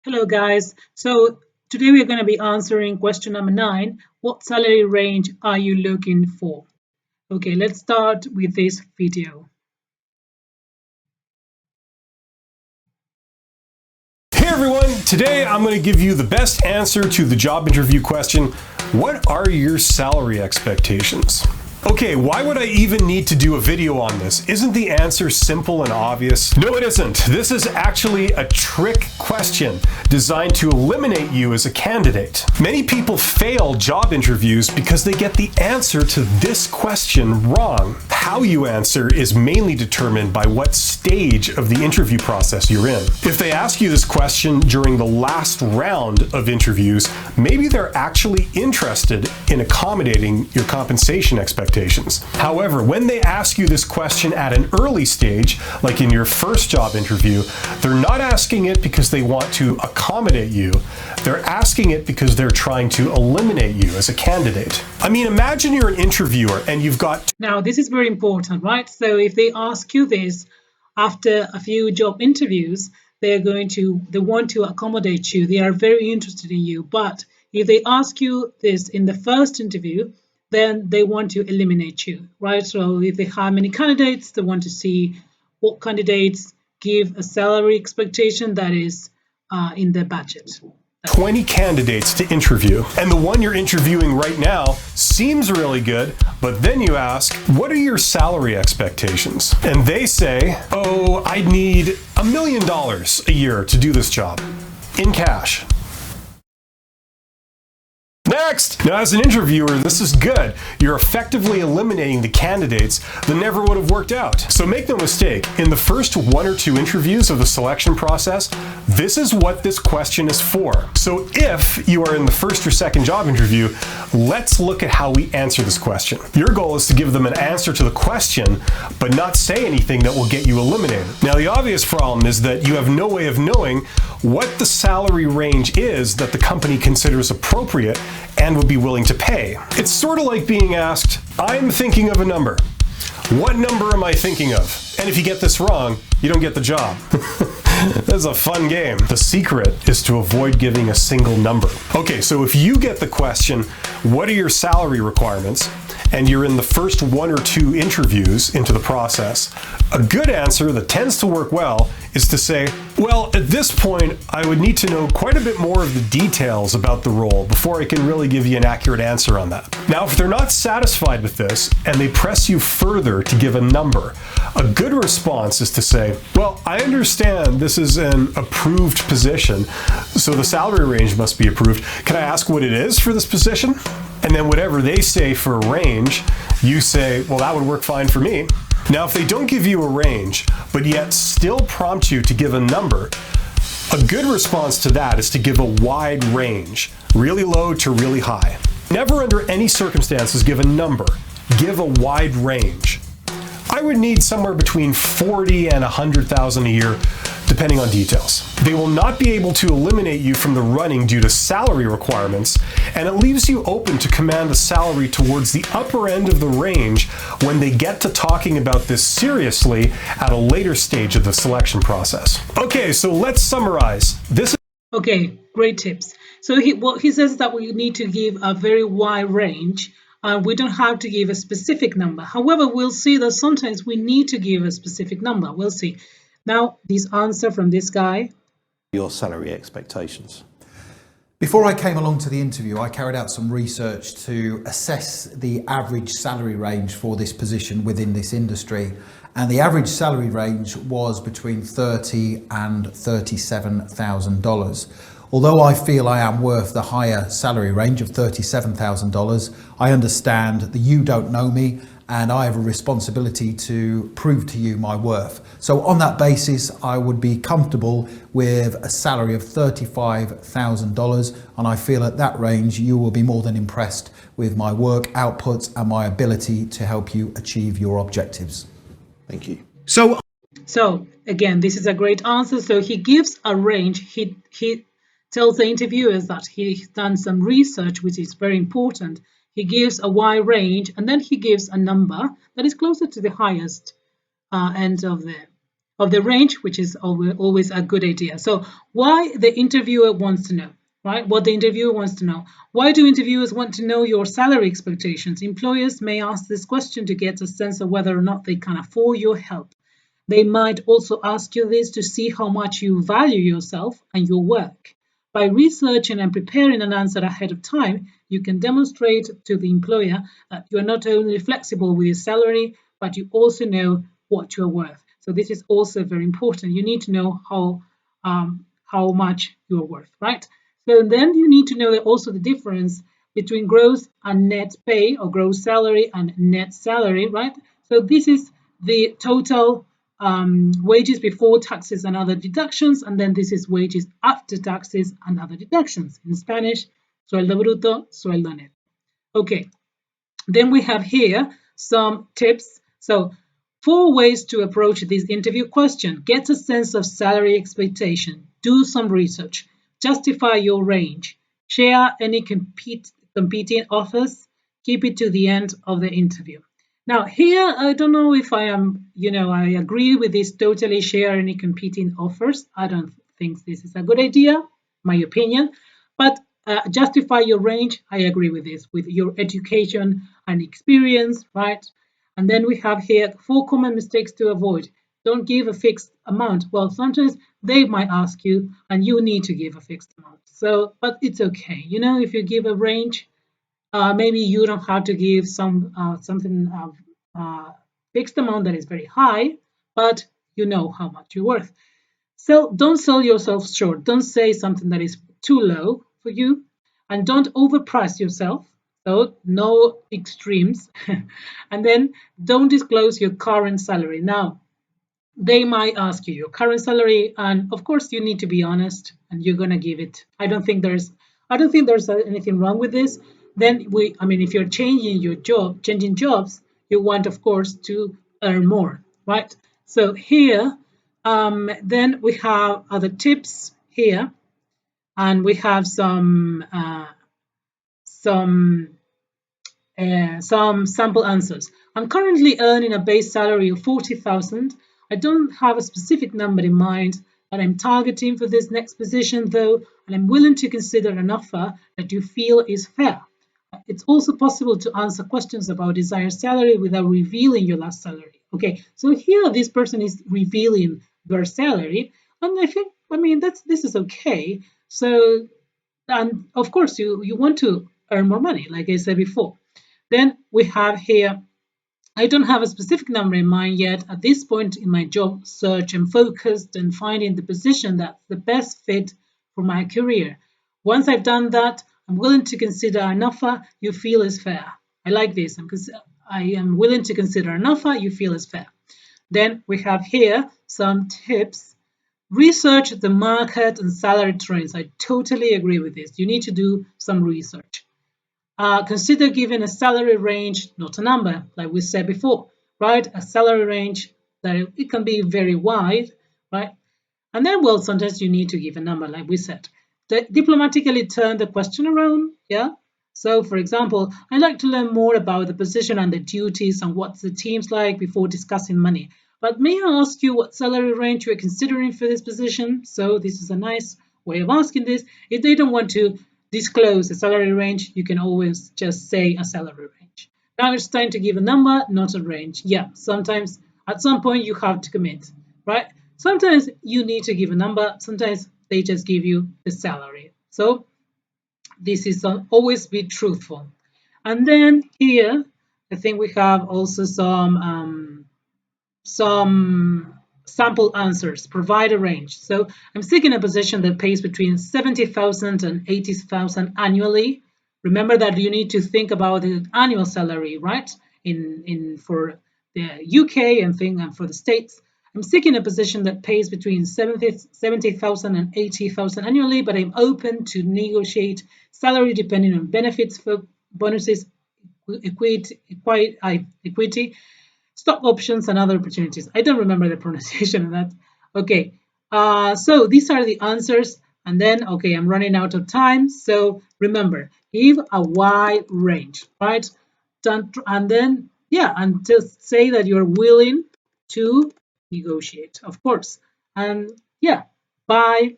Hello guys. So today we're going to be answering question number 9. What salary range are you looking for? Okay, let's start with this video. Hey everyone, today I'm going to give you the best answer to the job interview question, what are your salary expectations? Okay, why would I even need to do a video on this? Isn't the answer simple and obvious? No, it isn't. This is actually a trick question designed to eliminate you as a candidate. Many people fail job interviews because they get the answer to this question wrong. How you answer is mainly determined by what stage of the interview process you're in. If they ask you this question during the last round of interviews, maybe they're actually interested in accommodating your compensation expectations. However, when they ask you this question at an early stage, like in your first job interview, they're not asking it because they want to accommodate you. They're asking it because they're trying to eliminate you as a candidate. I mean, imagine you're an interviewer and you've got... Now, this is very important, right? So if they ask you this after a few job interviews, they want to accommodate you. They are very interested in you. But if they ask you this in the first interview, then they want to eliminate you, right? So if they have many candidates, they want to see what candidates give a salary expectation that is in their budget. 20 candidates to interview, and the one you're interviewing right now seems really good, but then you ask, what are your salary expectations? And they say, oh, I need $1 million a year to do this job, in cash. Next! Now, as an interviewer, this is good. You're effectively eliminating the candidates that never would have worked out. So make no mistake, in the first 1 or 2 interviews of the selection process, this is what this question is for. So if you are in the first or second job interview, let's look at how we answer this question. Your goal is to give them an answer to the question, but not say anything that will get you eliminated. Now, the obvious problem is that you have no way of knowing what the salary range is that the company considers appropriate and would be willing to pay. It's sort of like being asked, I'm thinking of a number. What number am I thinking of? And if you get this wrong, you don't get the job. This is a fun game. The secret is to avoid giving a single number. Okay, so if you get the question, what are your salary requirements? And you're in the first 1 or 2 interviews into the process, a good answer that tends to work well is to say, well, at this point, I would need to know quite a bit more of the details about the role before I can really give you an accurate answer on that. Now, if they're not satisfied with this and they press you further to give a number, a good response is to say, well, I understand this is an approved position, so the salary range must be approved. Can I ask what it is for this position? And then whatever they say for a range, you say, well, that would work fine for me. Now, if they don't give you a range, but yet still prompt you to give a number, a good response to that is to give a wide range, really low to really high. Never under any circumstances give a number, give a wide range. I would need somewhere between 40 and 100,000 a year, depending on details. They will not be able to eliminate you from the running due to salary requirements, and it leaves you open to command a salary towards the upper end of the range when they get to talking about this seriously at a later stage of the selection process. Okay, so let's summarize. Okay, great tips. So he says that we need to give a very wide range. We don't have to give a specific number. However, we'll see that sometimes we need to give a specific number. We'll see. Now, this answer from this guy. Your salary expectations. Before I came along to the interview, I carried out some research to assess the average salary range for this position within this industry. And the average salary range was between $30,000 and $37,000. Although I feel I am worth the higher salary range of $37,000, I understand that you don't know me and I have a responsibility to prove to you my worth. So on that basis, I would be comfortable with a salary of $35,000, and I feel at that range you will be more than impressed with my work outputs and my ability to help you achieve your objectives. Thank you. So again, this is a great answer. So he gives a range. He tells the interviewers that he's done some research, which is very important. He gives a wide range, and then he gives a number that is closer to the highest end of of the range, which is always a good idea. So why the interviewer wants to know, right? What the interviewer wants to know. Why do interviewers want to know your salary expectations? Employers may ask this question to get a sense of whether or not they can afford your help. They might also ask you this to see how much you value yourself and your work. By researching and preparing an answer ahead of time, you can demonstrate to the employer that you are not only flexible with your salary, but you also know what you are worth. So this is also very important. You need to know how much you are worth, right? So then you need to know that also the difference between gross and net pay, or gross salary and net salary, right? So this is the total wages before taxes and other deductions, and then this is wages after taxes and other deductions. In Spanish, sueldo bruto, sueldo net. Okay, then we have here some tips. So 4 ways to approach this interview question. Get a sense of salary expectation. Do some research. Justify your range. Share any competing offers. Keep it to the end of the interview. Now here, I don't know if I am, I agree with this totally share any competing offers. I don't think this is a good idea, my opinion, but justify your range. I agree with this, with your education and experience, right? And then we have here 4 common mistakes to avoid. Don't give a fixed amount. Well, sometimes they might ask you and you need to give a fixed amount. So, but it's okay. If you give a range, maybe you don't have to give something fixed amount that is very high, but you know how much you're worth. So don't sell yourself short. Don't say something that is too low for you, and don't overprice yourself. So no extremes. And then don't disclose your current salary. Now, they might ask you your current salary, and of course you need to be honest and you're going to give it. I don't think there's anything wrong with this. Then if you're changing jobs, you want, of course, to earn more, right? So here, then we have other tips here, and we have some sample answers. I'm currently earning a base salary of 40,000. I don't have a specific number in mind that I'm targeting for this next position, though, and I'm willing to consider an offer that you feel is fair. It's also possible to answer questions about desired salary without revealing your last salary. Okay, so here this person is revealing their salary, and I think, this is okay. So, and of course, you want to earn more money, like I said before. Then we have here, I don't have a specific number in mind yet. At this point in my job search, I'm focused on finding the position that's the best fit for my career. Once I've done that, I'm willing to consider an offer you feel is fair. I like this. I am willing to consider an offer you feel is fair. Then we have here some tips. Research the market and salary trends. I totally agree with this. You need to do some research. Consider giving a salary range, not a number, like we said before, right? A salary range that it can be very wide, right? And then, well, sometimes you need to give a number, like we said. Diplomatically turn the question around, yeah? So, for example, I'd like to learn more about the position and the duties and what the team's like before discussing money. But may I ask you what salary range you're considering for this position? So this is a nice way of asking this. If they don't want to disclose a salary range, you can always just say a salary range. Now it's time to give a number, not a range. Yeah, sometimes at some point you have to commit, right? Sometimes you need to give a number, sometimes they just give you the salary. So this is always be truthful. And then here, I think we have also some sample answers. Provide a range. So I'm seeking a position that pays between 70,000 and 80,000 annually. Remember that you need to think about the annual salary, right? For the UK and for the States. I'm seeking a position that pays between 70,000 and 80,000 annually, but I'm open to negotiate salary depending on benefits, for bonuses, equity, stock options, and other opportunities. I don't remember the pronunciation of that. Okay, so these are the answers. And then, okay, I'm running out of time. So remember, give a wide range, right? And then, yeah, and just say that you're willing to negotiate, of course. And yeah, bye.